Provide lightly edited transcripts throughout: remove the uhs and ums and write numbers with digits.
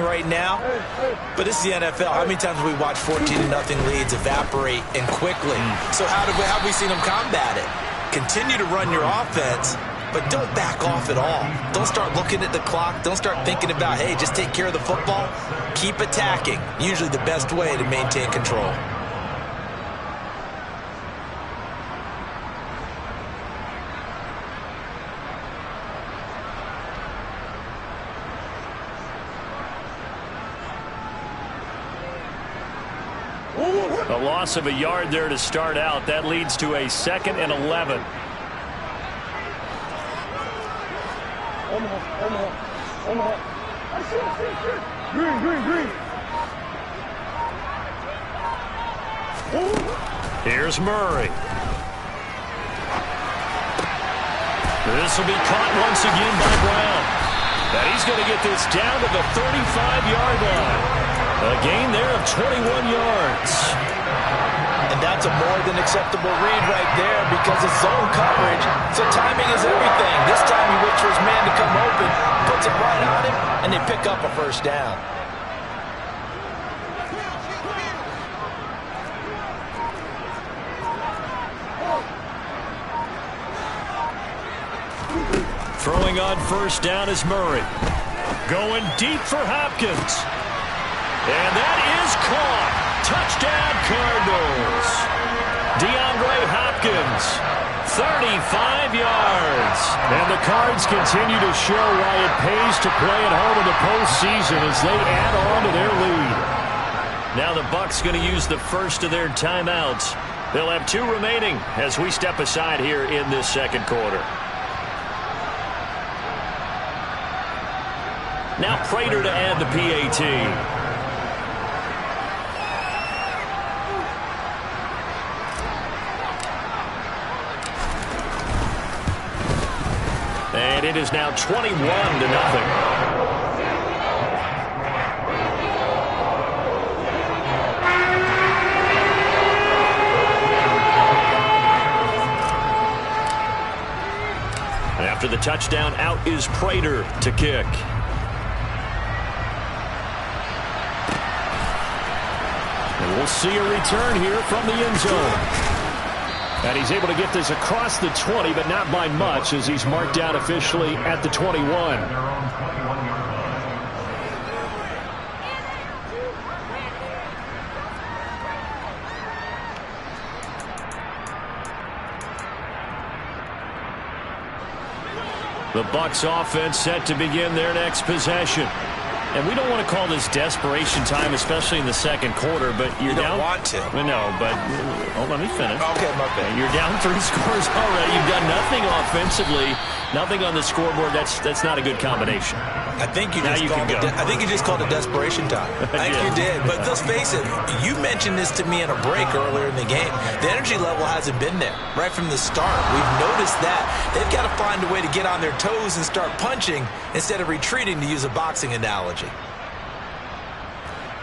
right now, but this is the NFL. How many times have we watched 14-0 leads evaporate and quickly? So how have we seen them combat it? Continue to run your offense, but don't back off at all. Don't start looking at the clock. Don't start thinking about, hey, just take care of the football. Keep attacking. Usually the best way to maintain control. A loss of a yard there to start out. That leads to a 2nd and 11. Here's Murray. This will be caught once again by Brown. And he's going to get this down to the 35-yard line. A gain there of 21 yards. And that's a more than acceptable read right there because it's zone coverage, so timing is everything. This time he waits for his man to come open, puts it right on him, and they pick up a first down. Throwing on first down is Murray. Going deep for Hopkins. And that is caught. Touchdown, Cardinals. DeAndre Hopkins, 35 yards. And the Cards continue to show why it pays to play at home in the postseason as they add on to their lead. Now the Bucs going to use the first of their timeouts. They'll have 2 remaining as we step aside here in this second quarter. Now Prater to add the PAT. And it is now 21-0. After the touchdown, out is Prater to kick. And we'll see a return here from the end zone. And he's able to get this across the 20, but not by much as he's marked down officially at the 21. The Bucs offense set to begin their next possession. And we don't want to call this desperation time, especially in the second quarter, but you're down. You don't want to. No, but let me finish. Okay, my bad. You're down 3 scores already. You've got nothing offensively, nothing on the scoreboard. That's not a good combination. I think you just called it desperation time. I think you did. But let's face it, you mentioned this to me in a break earlier in the game. The energy level hasn't been there right from the start. We've noticed that. They've got to find a way to get on their toes and start punching instead of retreating, to use a boxing analogy.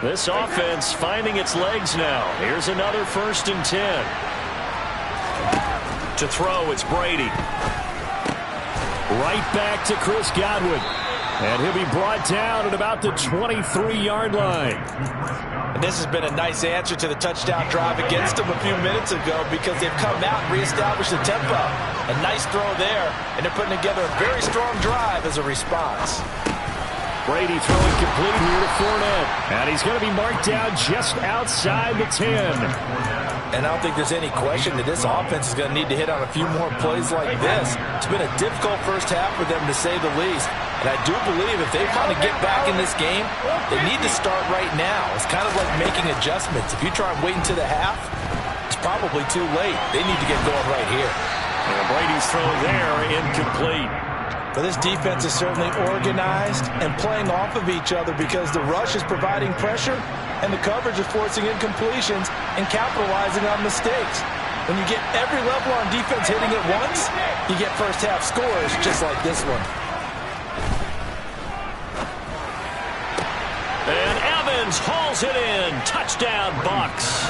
This offense finding its legs now. Here's another 1st and 10. To throw, it's Brady. Right back to Chris Godwin. And he'll be brought down at about the 23-yard line. And this has been a nice answer to the touchdown drive against them a few minutes ago because they've come out and reestablished the tempo. A nice throw there, and they're putting together a very strong drive as a response. Brady throwing complete here to Fournette. And he's going to be marked down just outside the 10. And I don't think there's any question that this offense is going to need to hit on a few more plays like this. It's been a difficult first half for them, to say the least. And I do believe if they want to get back in this game, they need to start right now. It's kind of like making adjustments. If you try and wait until the half, it's probably too late. They need to get going right here. And Brady's throw there, incomplete. But this defense is certainly organized and playing off of each other because the rush is providing pressure and the coverage is forcing incompletions and capitalizing on mistakes. When you get every level on defense hitting at once, you get first half scores just like this one. And Evans hauls it in. Touchdown, Bucs.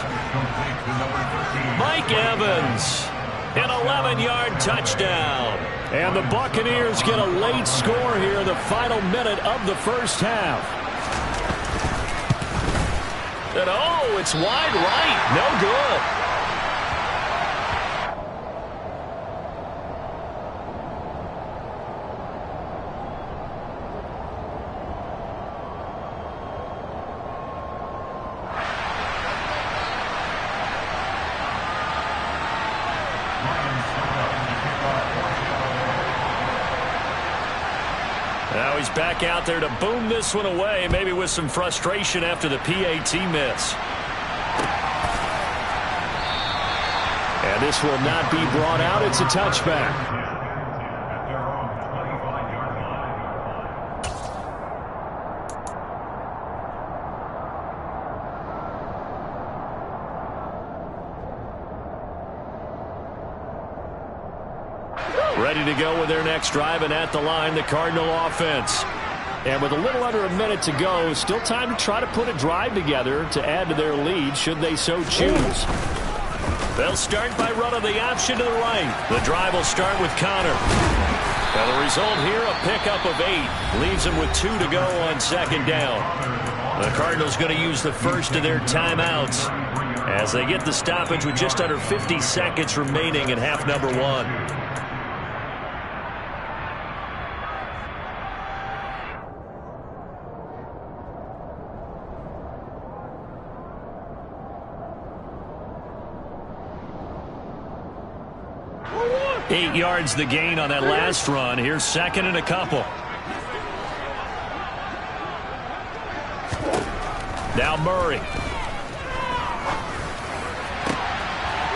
Mike Evans, an 11-yard touchdown. And the Buccaneers get a late score here in the final minute of the first half. Oh, it's wide right. No good. Now he's back out there to boom this one away, maybe with some frustration after the PAT miss. And this will not be brought out. It's a touchback. Ready to go with their next drive, and at the line, the Cardinal offense. And with a little under a minute to go, still time to try to put a drive together to add to their lead should they so choose. They'll start by running the option to the right. The drive will start with Connor. And the result here, a pickup of 8. Leaves them with 2 to go on second down. The Cardinals going to use the first of their timeouts as they get the stoppage with just under 50 seconds remaining in half number 1. Eight yards the gain on that last run. Here's second and a couple. Now Murray.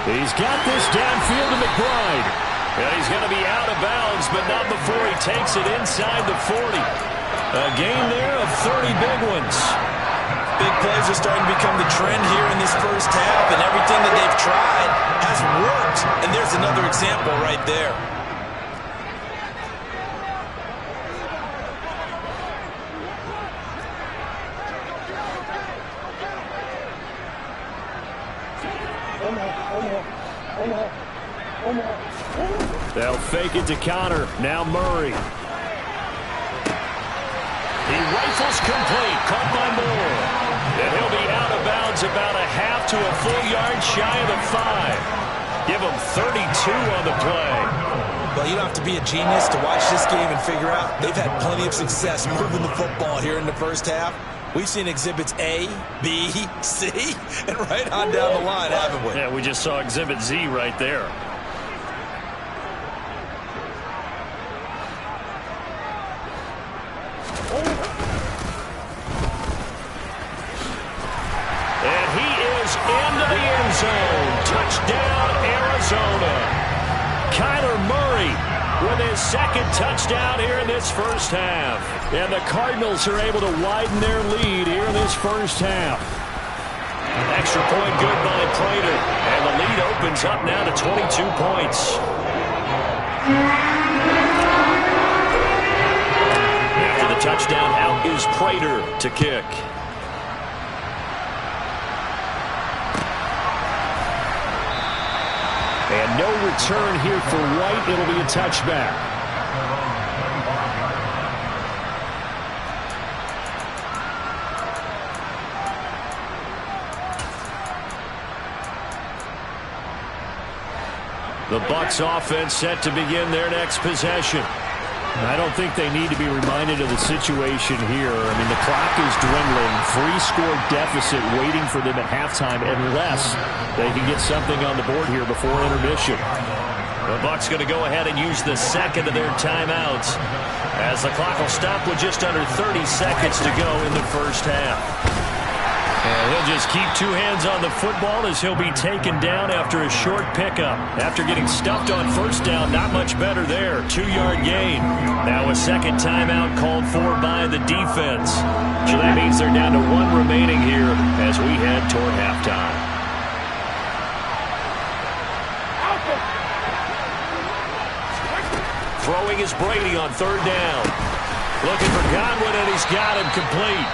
He's got this downfield to McBride. And he's going to be out of bounds, but not before he takes it inside the 40. A gain there of 30 big ones. Big plays are starting to become the trend here in this first half, and everything that they've tried has worked. And there's another example right there. They'll fake it to Connor. Now Murray. He rifles complete. Caught by Moore. And he'll be out of bounds about a half to a full yard shy of the 5. Give him 32 on the play. Well, you don't have to be a genius to watch this game and figure out they've had plenty of success moving the football here in the first half. We've seen exhibits A, B, C, and right on down the line, haven't we? Yeah, we just saw exhibit Z right there. Into the end zone. Touchdown, Arizona. Kyler Murray with his second touchdown here in this first half. And the Cardinals are able to widen their lead here in this first half. Extra point good by Prater. And the lead opens up now to 22 points. After the touchdown, out is Prater to kick. And no return here for White. It'll be a touchback. The Bucs offense set to begin their next possession. I don't think they need to be reminded of the situation here. I mean, the clock is dwindling. 3-score deficit waiting for them at halftime unless they can get something on the board here before intermission. The Bucs going to go ahead and use the second of their timeouts as the clock will stop with just under 30 seconds to go in the first half. And he'll just keep 2 hands on the football as he'll be taken down after a short pickup. After getting stuffed on first down, not much better there. 2-yard gain. Now a second timeout called for by the defense. So that means they're down to 1 remaining here as we head toward halftime. Throwing is Brady on third down. Looking for Godwin, and he's got him complete.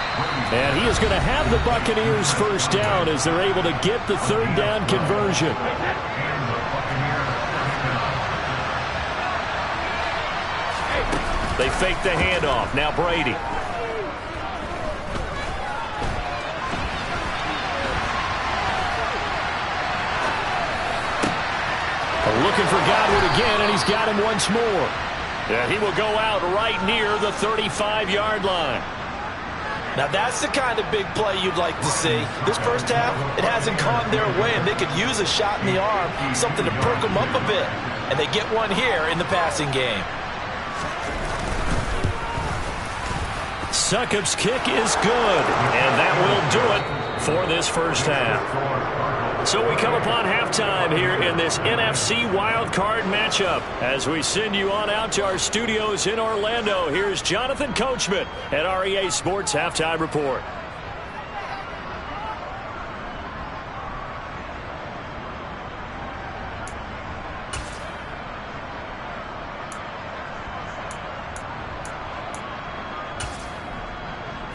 And he is going to have the Buccaneers first down as they're able to get the third down conversion. They fake the handoff. Now Brady. Looking for Godwin again, and he's got him once more. And he will go out right near the 35-yard line. Now that's the kind of big play you'd like to see. This first half, it hasn't gone their way, and they could use a shot in the arm, something to perk them up a bit. And they get one here in the passing game. Succop's kick is good, and that will do it for this first half. So we come upon halftime here in this NFC wildcard matchup. As we send you on out to our studios in Orlando, here's Jonathan Coachman at REA Sports Halftime Report.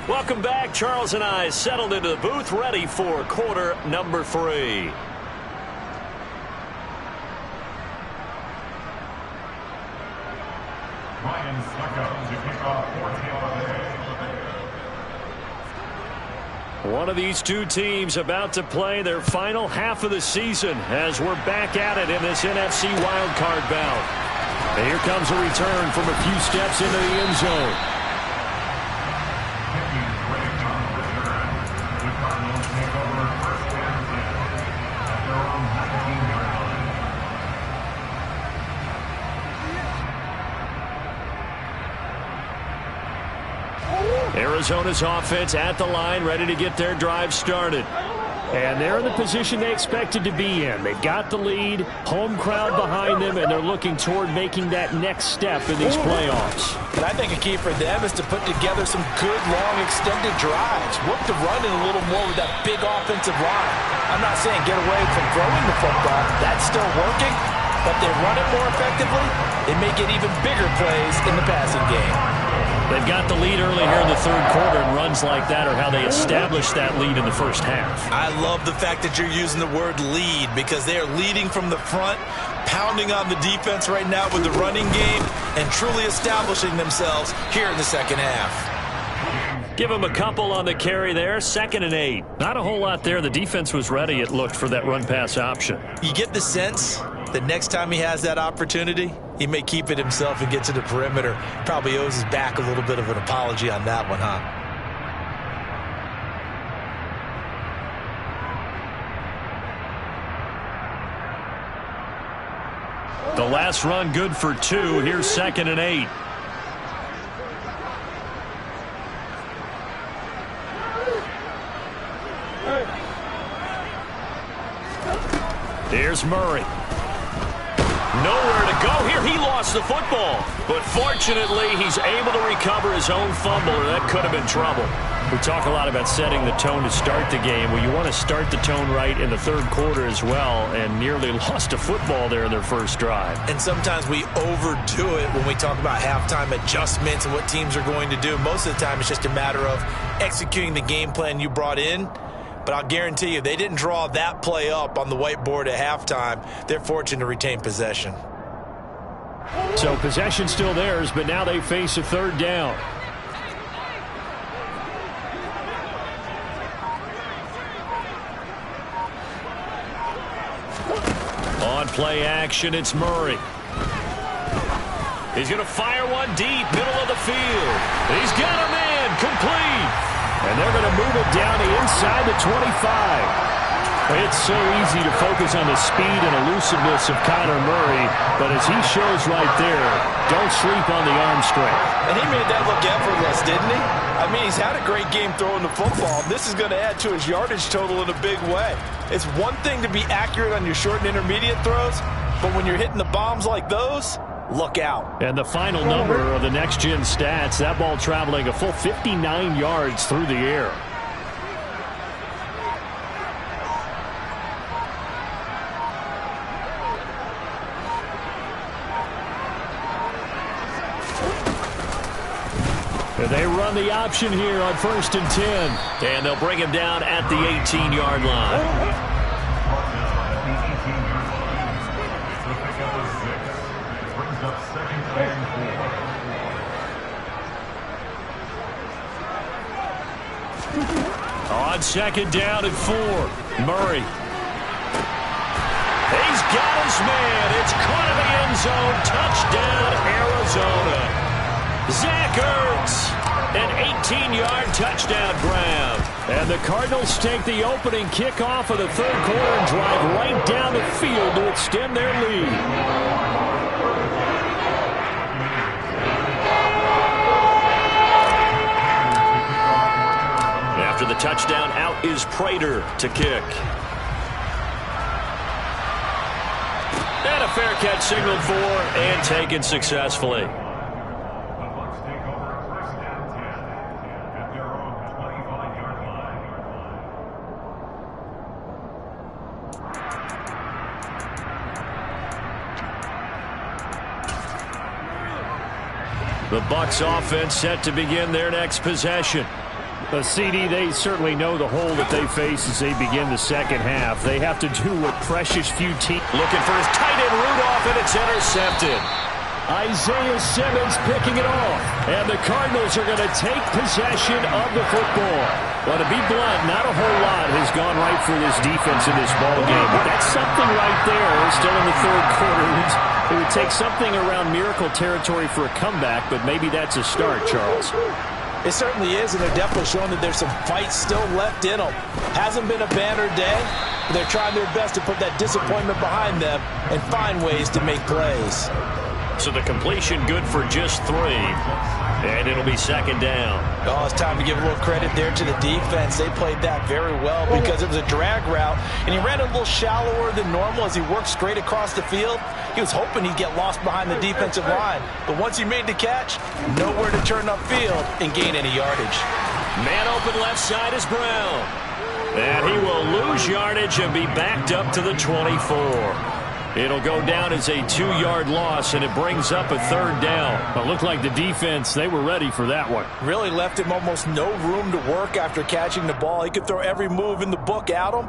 Welcome back. Charles and I settled into the booth, ready for quarter number 3. One of these two teams about to play their final half of the season as we're back at it in this NFC wildcard bout. And here comes a return from a few steps into the end zone. Arizona's offense at the line, ready to get their drive started. And they're in the position they expected to be in. They've got the lead, home crowd behind them, and they're looking toward making that next step in these playoffs. And I think a key for them is to put together some good, long, extended drives. Work the run in a little more with that big offensive line. I'm not saying get away from throwing the football. That's still working. But they run it more effectively, they may get even bigger plays in the passing game. They've got the lead early here in the third quarter, and runs like that are how they establish that lead in the first half. I love the fact that you're using the word lead because they are leading from the front, pounding on the defense right now with the running game, and truly establishing themselves here in the second half. Give him a couple on the carry there, 2nd and 8. Not a whole lot there. The defense was ready, it looked, for that run-pass option. You get the sense that next time he has that opportunity, he may keep it himself and get to the perimeter. Probably owes his back a little bit of an apology on that one, huh? The last run good for 2. Here's 2nd and 8. Here's Murray. Nowhere to go here. He lost the football. But fortunately, he's able to recover his own fumble, or that could have been trouble. We talk a lot about setting the tone to start the game. Well, you want to start the tone right in the third quarter as well, and nearly lost a football there in their first drive. And sometimes we overdo it when we talk about halftime adjustments and what teams are going to do. Most of the time, it's just a matter of executing the game plan you brought in. But I'll guarantee you, they didn't draw that play up on the whiteboard at halftime. They're fortunate to retain possession. So possession still theirs, but now they face a third down. On play action, it's Murray. He's going to fire one deep, middle of the field. He's got a man, complete. And they're going to move it down to inside the 25. It's so easy to focus on the speed and elusiveness of Kyler Murray, but as he shows right there, don't sleep on the arm strength. And he made that look effortless, didn't he? I mean, he's had a great game throwing the football. This is going to add to his yardage total in a big way. It's one thing to be accurate on your short and intermediate throws, but when you're hitting the bombs like those, look out. And the final number of the next-gen stats, that ball traveling a full 59 yards through the air. And they run the option here on 1st and 10. And they'll bring him down at the 18-yard line. On 2nd down and 4, Murray. He's got his man. It's caught in the end zone. Touchdown, Arizona. Zach Ertz, an 18-yard touchdown grab. And the Cardinals take the opening kickoff of the third quarter and drive right down the field to extend their lead. After the touchdown, out is Prater to kick. And a fair catch signaled for and taken successfully. The Bucs offense set to begin their next possession. The CD, they certainly know the hole that they face as they begin the second half. They have to do what precious few teams. Looking for his tight end Rudolph, and it's intercepted. Isaiah Simmons picking it off. And the Cardinals are going to take possession of the football. Well, to be blunt, not a whole lot has gone right for this defense in this ball game. But that's something right there. Still in the third quarter. It would take something around miracle territory for a comeback, but maybe that's a start, Charles. It certainly is, and they're definitely showing that there's some fight still left in them. Hasn't been a banner day, but they're trying their best to put that disappointment behind them and find ways to make plays. So the completion good for just 3, and it'll be second down. Oh, it's time to give a little credit there to the defense. They played that very well because it was a drag route, and he ran a little shallower than normal as he worked straight across the field. He was hoping he'd get lost behind the defensive line, but once he made the catch, nowhere to turn upfield and gain any yardage. Man open left side is Brown, and he will lose yardage and be backed up to the 24. It'll go down as a 2-yard loss, and it brings up a third down. It looked like the defense, they were ready for that one. Really left him almost no room to work after catching the ball. He could throw every move in the book at him.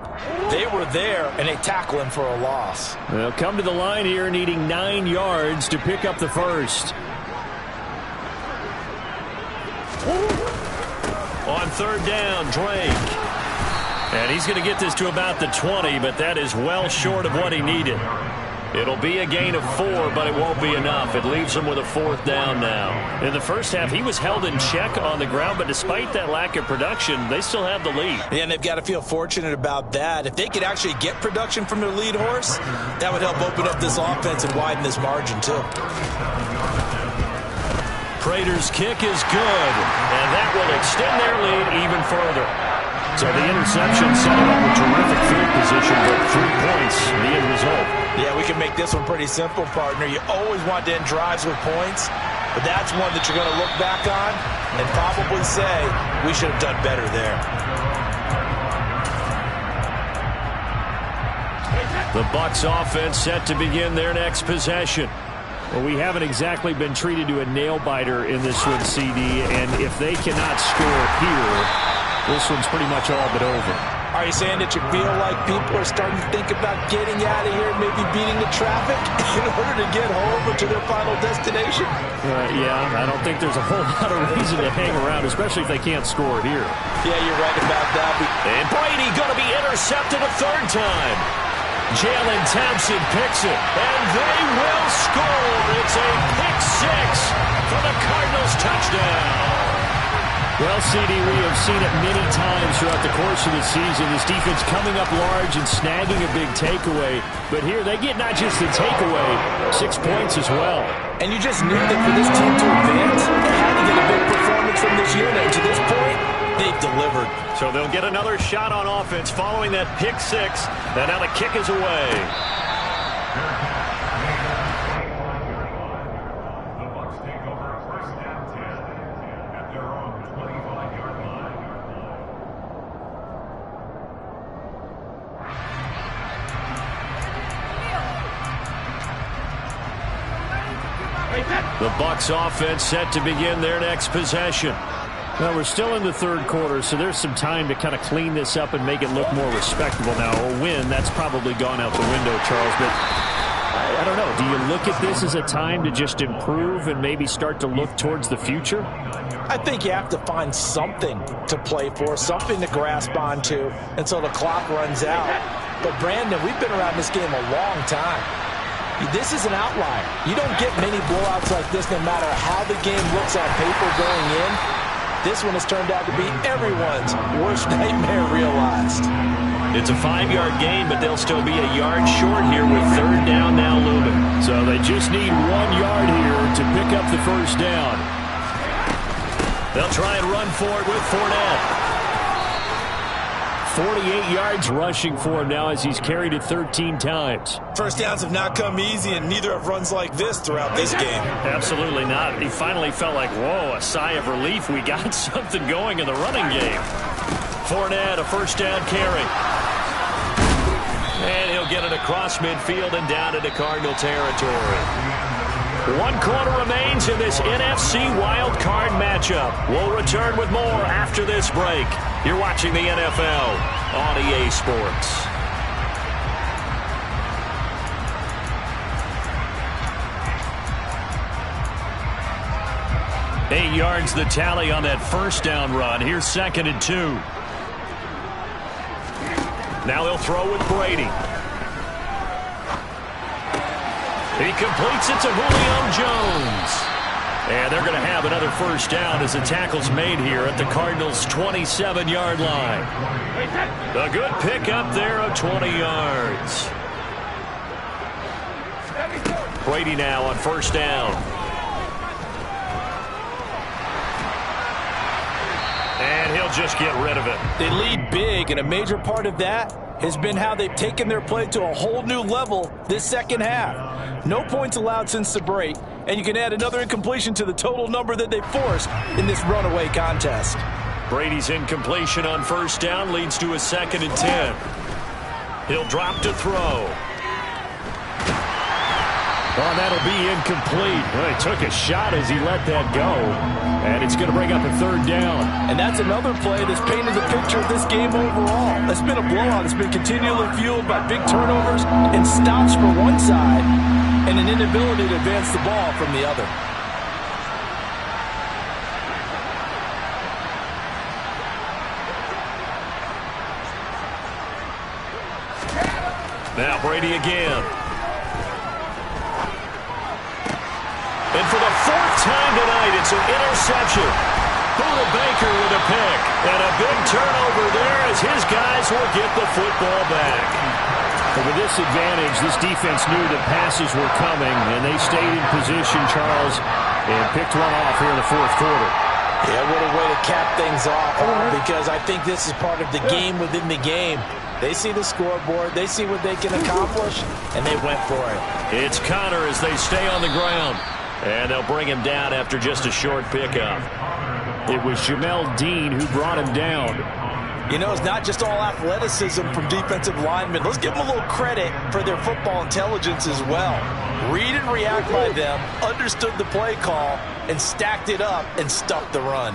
They were there, and they tackle him for a loss. They'll come to the line here needing 9 yards to pick up the first. On third down, Drake. And he's going to get this to about the 20, but that is well short of what he needed. It'll be a gain of 4, but it won't be enough. It leaves him with a fourth down now. In the first half, he was held in check on the ground, but despite that lack of production, they still have the lead. Yeah, and they've got to feel fortunate about that. If they could actually get production from their lead horse, that would help open up this offense and widen this margin, too. Prater's kick is good, and that will extend their lead even further. So the interception set him up with terrific field position, but 3 points, the end result. Yeah, we can make this one pretty simple, partner. You always want to end drives with points, but that's one that you're going to look back on and probably say, we should have done better there. The Bucs offense set to begin their next possession. Well, we haven't exactly been treated to a nail-biter in this one, CD, and if they cannot score here, this one's pretty much all but over. Are you saying that you feel like people are starting to think about getting out of here, maybe beating the traffic in order to get home or to their final destination? Yeah, I don't think there's a whole lot of reason to hang around, especially if they can't score here. Yeah, you're right about that. And Brady going to be intercepted a third time. Jalen Thompson picks it, and they will score. It's a pick 6 for the Cardinals touchdown. Well, CD, we have seen it many times throughout the course of the season. This defense coming up large and snagging a big takeaway. But here they get not just the takeaway, 6 points as well. And you just knew that for this team to advance, they had to get a big performance from this unit. And to this point, they've delivered. So they'll get another shot on offense following that pick 6. And now the kick is away. The Bucs offense set to begin their next possession. Well, we're still in the third quarter, so there's some time to kind of clean this up and make it look more respectable. Now, a win, that's probably gone out the window, Charles, but I don't know. Do you look at this as a time to just improve and maybe start to look towards the future? I think you have to find something to play for, something to grasp onto until the clock runs out. But, Brandon, we've been around this game a long time. This is an outlier. You don't get many blowouts like this no matter how the game looks on paper going in. This one has turned out to be everyone's worst nightmare realized. It's a 5-yard gain, but they'll still be a yard short here with third down now looming. So they just need 1 yard here to pick up the first down. They'll try and run for it with Fournette. 48 yards rushing for him now as he's carried it 13 times. First downs have not come easy, and neither have runs like this throughout this game. Absolutely not. He finally felt like, whoa, a sigh of relief. We got something going in the running game. Fournette, a first down carry. And he'll get it across midfield and down into Cardinal territory. 1 quarter remains in this NFC Wild Card matchup. We'll return with more after this break. You're watching the NFL on EA Sports. Eight yards the tally on that first down run. Here's 2nd and 2. Now he'll throw with Brady. He completes it to Julio Jones. And they're going to have another first down as the tackle's made here at the Cardinals' 27-yard line. A good pickup there of 20 yards. Brady now on first down. And he'll just get rid of it. They lead big, and a major part of that has been how they've taken their play to a whole new level this second half. No points allowed since the break, and you can add another incompletion to the total number that they forced in this runaway contest. Brady's incompletion on first down leads to a 2nd and 10. He'll drop to throw. Oh, that'll be incomplete. Well, he took a shot as he let that go. And it's going to bring up a third down. And that's another play that's painted the picture of this game overall. It's been a blowout. It's been continually fueled by big turnovers and stops for one side and an inability to advance the ball from the other. Now Brady again. And for the 4th time tonight, it's an interception. Buda Baker with a pick. And a big turnover there as his guys will get the football back. But with this advantage, this defense knew that passes were coming, and they stayed in position, Charles, and picked one off here in the 4th quarter. Yeah, what a way to cap things off, because I think this is part of the game within the game. They see the scoreboard, they see what they can accomplish, and they went for it. It's Connor as they stay on the ground. And they'll bring him down after just a short pickup. It was Jamel Dean who brought him down. You know, it's not just all athleticism from defensive linemen. Let's give them a little credit for their football intelligence as well. Read and react by them, understood the play call, and stacked it up and stuffed the run.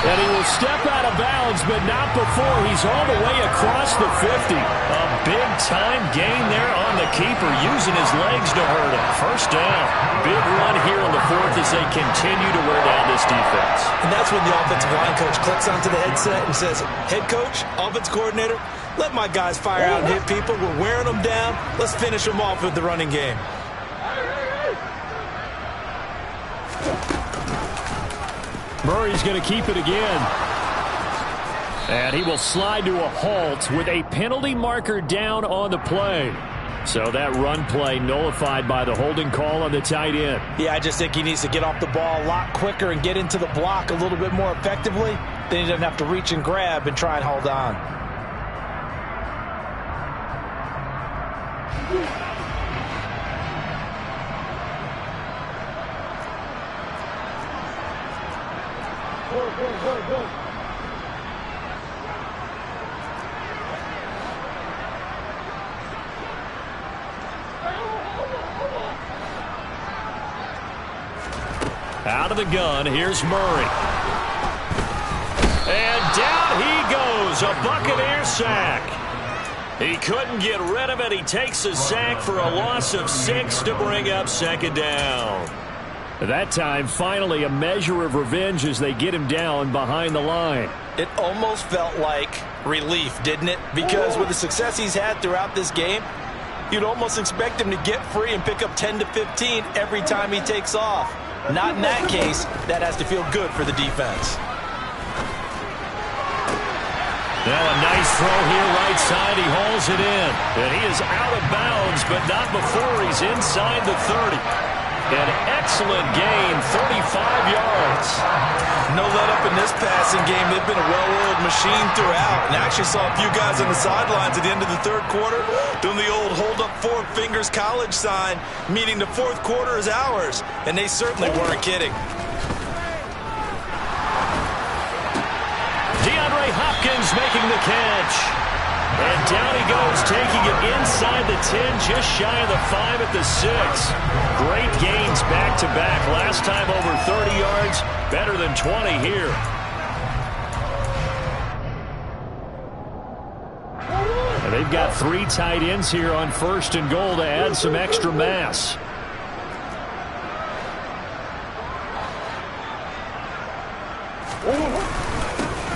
And he will step out of bounds, but not before he's all the way across the 50. A big-time gain there on the keeper, using his legs to hurt him. First down. Big run here in the 4th as they continue to wear down this defense. And that's when the offensive line coach clicks onto the headset and says, head coach, offense coordinator, let my guys fire out and hit people. We're wearing them down. Let's finish them off with the running game. Murray's going to keep it again. And he will slide to a halt with a penalty marker down on the play. So that run play nullified by the holding call on the tight end. Yeah, I just think he needs to get off the ball a lot quicker and get into the block a little bit more effectively. Then he doesn't have to reach and grab and try and hold on. Out of the gun, here's Murray. And down he goes, a Buccaneer sack. He couldn't get rid of it. He takes a sack for a loss of 6 to bring up second down. That time, finally, a measure of revenge as they get him down behind the line. It almost felt like relief, didn't it? Because with the success he's had throughout this game, you'd almost expect him to get free and pick up 10 to 15 every time he takes off. Not in that case. That has to feel good for the defense. Now a nice throw here right side. He hauls it in. And he is out of bounds, but not before he's inside the 30. An excellent gain, 35 yards. No let-up in this passing game. They've been a well-oiled machine throughout. And I actually saw a few guys on the sidelines at the end of the third quarter doing the old hold up 4 fingers college sign, meaning the fourth quarter is ours. And they certainly weren't kidding. Hopkins making the catch. And down he goes, taking it inside the 10, just shy of the 5 at the 6. Great gains back-to-back. Last time over 30 yards, better than 20 here. And they've got 3 tight ends here on 1st and goal to add some extra mass.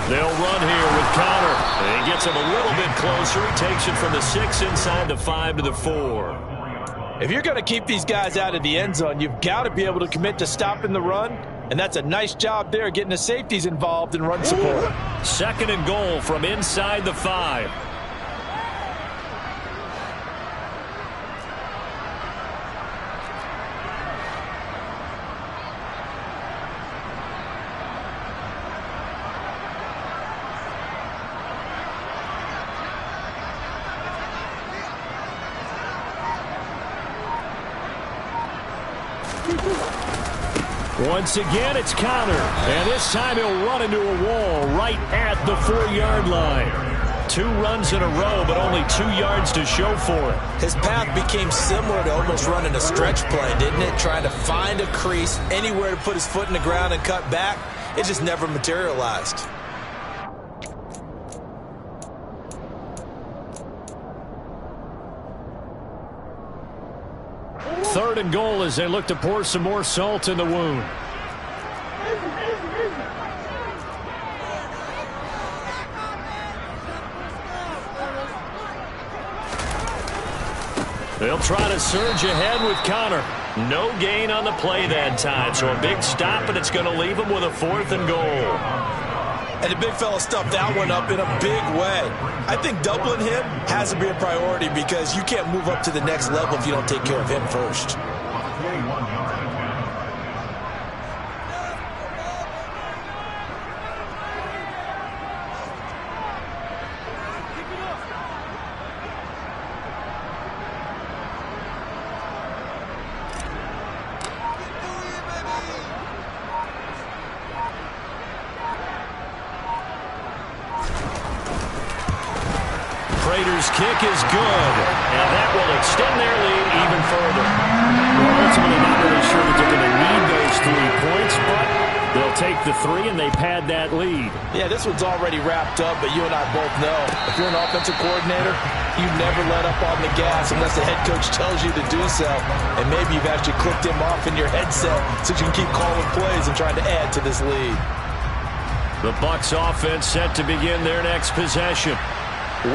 They'll run here with Connor. And he gets him a little bit closer. He takes it from the 6 inside the 5 to the 4. If you're going to keep these guys out of the end zone, you've got to be able to commit to stopping the run. And that's a nice job there, getting the safeties involved in run support. 2nd and goal from inside the 5. Once again, it's Connor. And this time he'll run into a wall right at the 4-yard line. 2 runs in a row, but only 2 yards to show for it. His path became similar to almost running a stretch play, didn't it? Trying to find a crease, anywhere to put his foot in the ground and cut back. It just never materialized. Third and goal as they look to pour some more salt in the wound. They'll try to surge ahead with Connor. No gain on the play that time, so a big stop, and it's going to leave him with a 4th and goal. And the big fella stuffed that one up in a big way. I think doubling him has to be a priority because you can't move up to the next level if you don't take care of him first. Raiders' kick is good, and that will extend their lead even further. We're ultimately not really sure that they're going to need those 3 points, but they'll take the 3 and they pad that lead. Yeah, this one's already wrapped up, but you and I both know if you're an offensive coordinator, you never let up on the gas unless the head coach tells you to do so. And maybe you've actually clicked him off in your headset so you can keep calling plays and trying to add to this lead. The Bucs offense set to begin their next possession.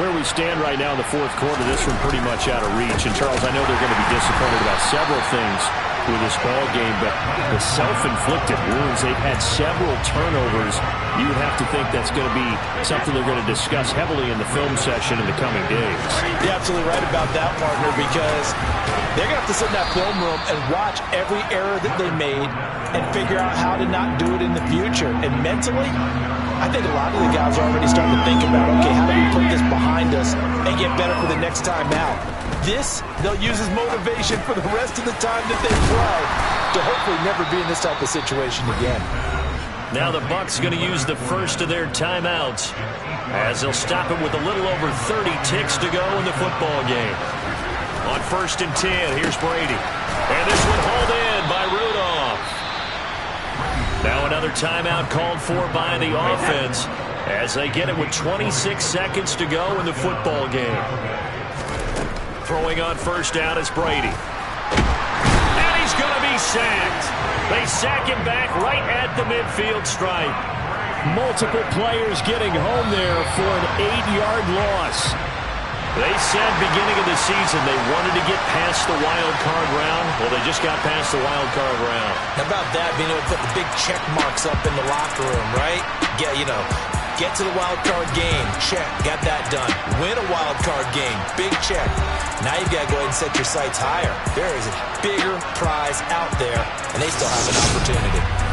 Where we stand right now in the 4th quarter, this one pretty much out of reach. And, Charles, I know they're going to be disappointed about several things with this ball game, but the self-inflicted wounds, they've had several turnovers. You would have to think that's going to be something they're going to discuss heavily in the film session in the coming days. You're absolutely right about that, partner, because they're going to have to sit in that film room and watch every error that they made and figure out how to not do it in the future. And mentally, I think a lot of the guys are already starting to think about, okay, how do we put this behind us and get better for the next time out? This, they'll use as motivation for the rest of the time that they play to hopefully never be in this type of situation again. Now the Bucs going to use the first of their timeouts as they'll stop it with a little over 30 ticks to go in the football game. On 1st and 10, here's Brady. And this one hauled in by Rudolph. Now another timeout called for by the offense as they get it with 26 seconds to go in the football game. Throwing on first down is Brady. And he's going to be sacked. They sack him back right at the midfield stripe. Multiple players getting home there for an 8-yard loss. They said beginning of the season they wanted to get past the wild card round. Well, they just got past the wild card round. How about that, being able to put the big check marks up in the locker room, right? Get to the wild card game. Check. Got that done. Win a wild card game. Big check. Now you've got to go ahead and set your sights higher. There is a bigger prize out there, and they still have an opportunity.